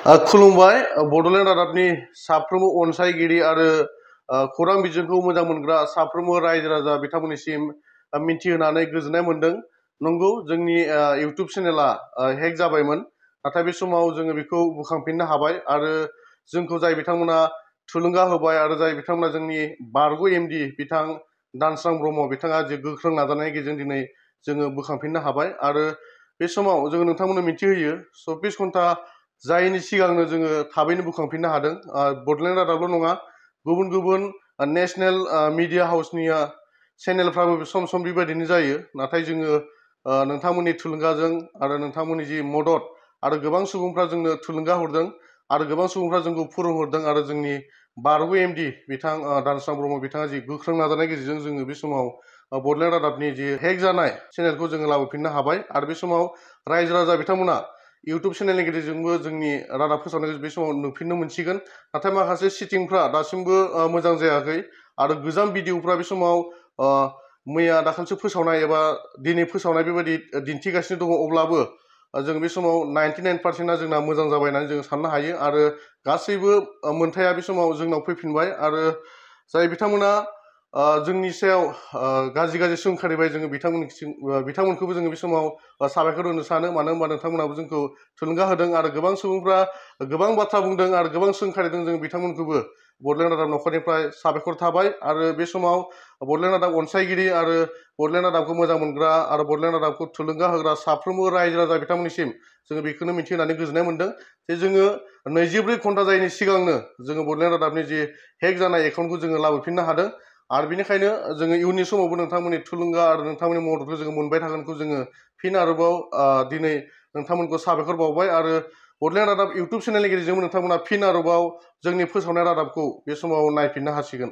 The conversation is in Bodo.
खुलुमबाय बड'लेण्ड रादाबनि साफ्रोमबो अनसायगिरि आरो खौरां बिजोंखौ मोजां मोनग्रा साफ्रोमबो रायजो राजा बिथांमोननिसिम मिन्थिहोनानै गोजोननाय मोनदों। नंगौ जोंनि इउटुब चेनेला हेक जाबायमोन, नाथाय बे समाव जोङो बेखौ बुखांफिननो हाबाय आरो जोंखौ जाय बिथांमोना थुलुंगा होबाय आरो जाय बिथांमोना जोंनि बारग' एमडि बिथां दानस्रां ब्रह्म बिथाङा जे गोख्रों नाजानायनि गेजेरजों दिनै जोङो बोखांफिननो हाबाय आरो बे समाव जोङो नोंथांमोननो मिन्थिहोयो 24 घन्टा जायनि सिगांनो जोङो थाबैनो बोखांफिननो हादों। बड'लेण्ड रादाबल' नङा, गुबुन गुबुन नेसनेल मिडिया हाउसनि चेनेलफ्राबो सम सम बेबायदिनो जायो, नाथाय जोङो नोंथांमोननि थुलुंगाजों आरो नोंथांमोननि जि मदद आरो गोबां सुबुंफ्रा जोंनो थुलुंगा हरदों आरो गोबां सुबुंफ्रा जोंखौ फोरोंहरदों आरो जोंनि बारग' एमडि बिथां दानस्रां ब्रह्म बिथाङा जि गोख्रों नाजानायनि गेजेरजों जोङो बे समाव बड'लेण्ड रादाबनि जि हेक जानाय चेनेलखौ जोङो लाबोफिननो हाबाय आरो बे समाव रायजो राजा बिथांमोना इउटुब चेनेलनि गेजेरजोंबो जोंनि रादाब फोसावनायखौ बे समाव नुफिननो मोनसिगोन। नाथाय माखासे सेटिंफ्रा दासिमबो मोजां जायाखै आरो गोजाम भिडिअफ्रा बे समाव मैया दाखालिसो फोसावनाय एबा दिनै फोसावनाय बेबायदि दिन्थिगासिनो दङ। अब्लाबो जों बे समाव 99% जोंना मोजां जाबाय होननानै जों साननो हायो आरो गासैबो मोनथाया बे समाव जोंनाव फैफिनबाय आरो जाय बिथांमोना जोंनि सायाव गाज्रि गाज्रि सोंखारिबाय जोङो बिथांमोनखौबो जोङो बे समाव साबायखर होनो सानो, मानो होनबा नोंथांमोनाबो जोंखौ थुलुंगा होदों आरो गोबां सुबुंफ्रा गोबां बाथ्रा बुंदों आरो गोबां सोंखारिदों। जों बिथांमोनखौबो बड'लेण्ड रादाब नखरनिफ्राय साबायखर थाबाय आरो बे समाव बड'लेण्ड रादाब अनसायगिरि आरो बड'लेण्ड रादाबखौ मोजां मोनग्रा आरो बड'लेण्ड रादाबखौ थुलुंगा होग्रा साफ्रोमबो रायजो राजा बिथांमोननिसिम जोङो बेखौनो मिन्थिहोनानै गोजोननाय मोनदों जे जोङो 24 घन्टा जायैनि सिगांनो जोङो बड'लेण्ड रादाबनि जि हेक जानाय एकाउन्टखौ जोङो लाबोफिननो हादों आरो बेनिखायनो जोङो इयुननि समावबो नोंथांमोननि थुलुंगा आरो नोंथांमोननि मददखौ जोङो मोनबाय थागोनखौ जोङो फिन आरोबाव दिनै नोंथांमोनखौ साबायखर बावबाय आरो बड'लेण्ड रादाब इउटुब चेनेलनि गेजेरजोंबो नोंथांमोना फिन आरोबाव जोंनि फोसावनाय रादाबखौ बे समाव नायफिननो हासिगोन।